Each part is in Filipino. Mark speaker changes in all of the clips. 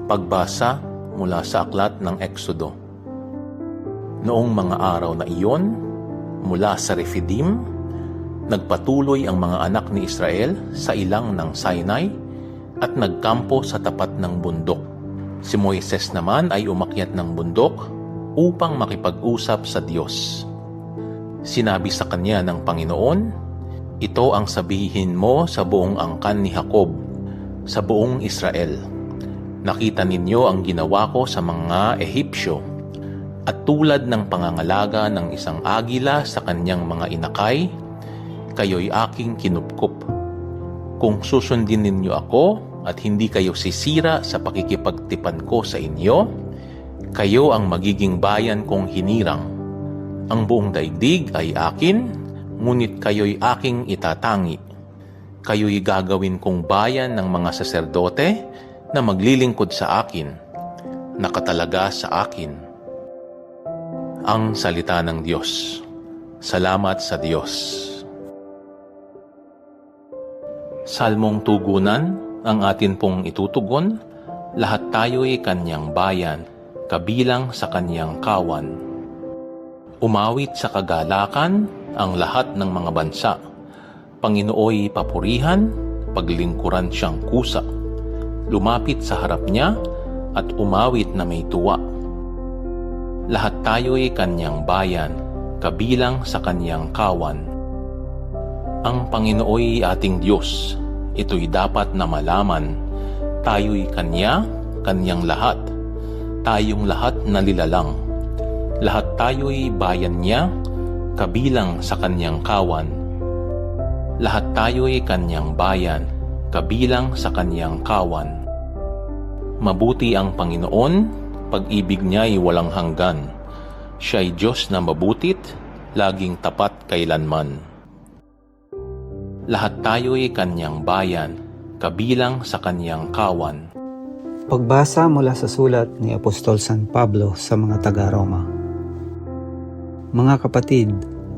Speaker 1: Pagbasa mula sa aklat ng Exodo. Noong mga araw na iyon, mula sa Refidim, nagpatuloy ang mga anak ni Israel sa ilang ng Sinai at nagkampo sa tapat ng bundok. Si Moises naman ay umakyat ng bundok upang makipag-usap sa Diyos. Sinabi sa kanya ng Panginoon, "Ito ang sabihin mo sa buong angkan ni Jacob, sa buong Israel. Nakita ninyo ang ginawa ko sa mga Ehipsyo, at tulad ng pangangalaga ng isang agila sa kanyang mga inakay, kayo'y aking kinupkup. Kung susundin ninyo ako at hindi kayo sisira sa pakikipagtipan ko sa inyo, kayo ang magiging bayan kong hinirang. Ang buong daigdig ay akin, ngunit kayo'y aking itatangi. Kayo'y gagawin kong bayan ng mga saserdote na maglilingkod sa akin, nakatalaga sa akin." Ang salita ng Diyos. Salamat sa Diyos. Salmong tugunan ang atin pong itutugon. Lahat tayo'y kanyang bayan, kabilang sa kanyang kawan. Umawit sa kagalakan ang lahat ng mga bansa. Panginooy papurihan, paglingkuran siyang kusa. Lumapit sa harap niya at umawit na may tuwa. Lahat tayo'y kanyang bayan, kabilang sa kanyang kawan. Ang Panginooy ating Diyos, ito'y dapat na malaman. Tayo'y kanyang lahat. Tayong lahat na lilalang. Lahat tayo'y bayan niya, kabilang sa kanyang kawan. Lahat tayo'y kanyang bayan, kabilang sa kanyang kawan. Mabuti ang Panginoon, pag-ibig niya'y walang hanggan. Siya'y Diyos na mabutit, laging tapat kailanman. Lahat tayo'y kanyang bayan, kabilang sa kanyang kawan.
Speaker 2: Pagbasa mula sa sulat ni Apostol San Pablo sa mga taga-Roma. Mga kapatid,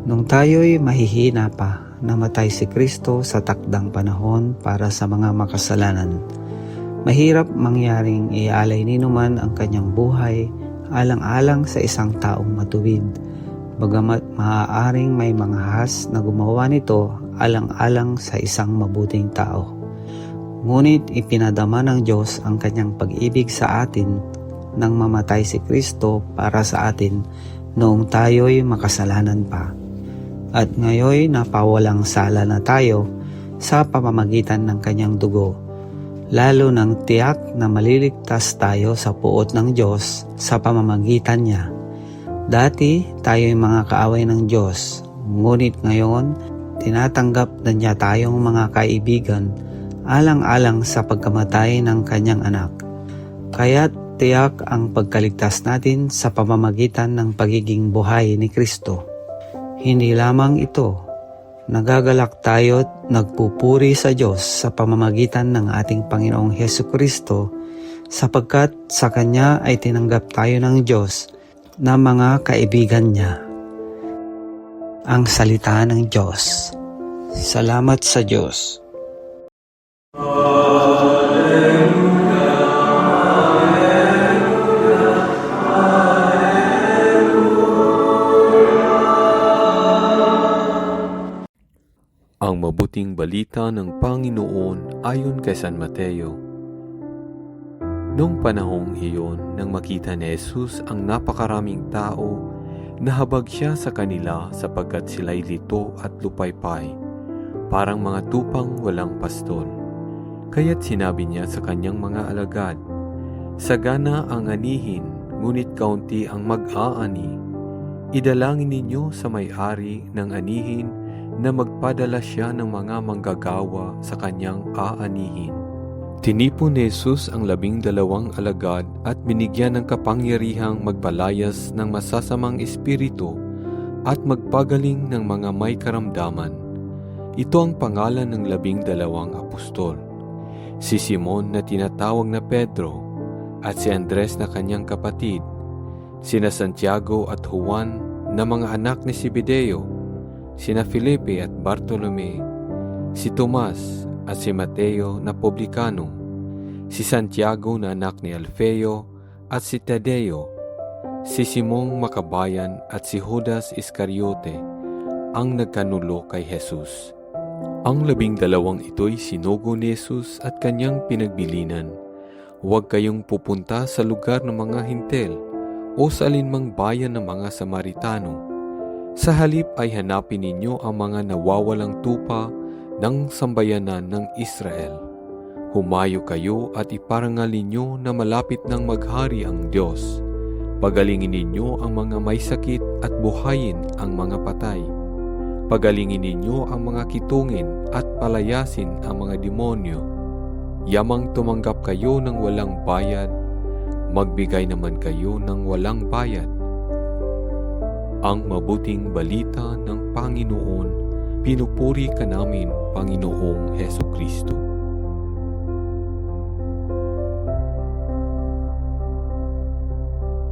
Speaker 2: nung tayo'y mahihina pa, namatay si Kristo sa takdang panahon para sa mga makasalanan. Mahirap mangyaring ialay ninuman ang kanyang buhay alang-alang sa isang taong matuwid, bagamat maaaring may mga has na gumawa nito alang-alang sa isang mabuting tao. Ngunit ipinadama ng Diyos ang kanyang pag-ibig sa atin nang mamatay si Kristo para sa atin noong tayo'y makasalanan pa. At ngayon napawalang sala na tayo sa pamamagitan ng kanyang dugo, lalo ng tiyak na maliligtas tayo sa puot ng Diyos sa pamamagitan niya. Dati tayo'y mga kaaway ng Diyos, ngunit ngayon tinatanggap na niya tayong mga kaibigan alang-alang sa pagkamatay ng kanyang anak. Kaya't tiyak ang pagkaligtas natin sa pamamagitan ng pagiging buhay ni Kristo. Hindi lamang ito, nagagalak tayo at nagpupuri sa Diyos sa pamamagitan ng ating Panginoong Hesukristo, sapagkat sa Kanya ay tinanggap tayo ng Diyos na mga kaibigan niya. Ang salita ng Diyos. Salamat sa Diyos.
Speaker 3: Ang mabuting balita ng Panginoon ayon kay San Mateo. Noong panahong iyon, nang makita ni Jesus ang napakaraming tao, nahabag siya sa kanila sapagkat sila'y lito at lupaypay, parang mga tupang walang pastol. Kaya't sinabi niya sa kanyang mga alagad, "Sagana ang anihin, ngunit kaunti ang mag-aani. Idalangin ninyo sa may-ari ng anihin na magpadala siya ng mga manggagawa sa kanyang aanihin." Tinipon ni Jesus ang 12 alagad at binigyan ng kapangyarihang magpalayas ng masasamang espiritu at magpagaling ng mga may karamdaman. Ito ang pangalan ng 12 apostol: si Simon na tinatawag na Pedro, at si Andres na kanyang kapatid, sina Santiago at Juan na mga anak ni Zebedeo, sina Felipe at Bartolome, si Tomas at si Mateo na publikano, si Santiago na anak ni Alfeo at si Tadeo, si Simong Makabayan at si Judas Iscariote ang nagkanulo kay Jesus. Ang 12 ito'y sinugo ni Jesus at kanyang pinagbilinan, "Huwag kayong pupunta sa lugar ng mga hintel o sa alinmang bayan ng mga Samaritano. Sa halip ay hanapin ninyo ang mga nawawalang tupa ng sambayanan ng Israel. Humayo kayo at iparangal ninyo na malapit nang maghari ang Diyos. Pagalingin ninyo ang mga may sakit at buhayin ang mga patay. Pagalingin ninyo ang mga kitungin at palayasin ang mga demonyo. Yamang tumanggap kayo ng walang bayad, magbigay naman kayo ng walang bayad." Ang mabuting balita ng Panginoon. Pinupuri ka namin, Panginoong Hesus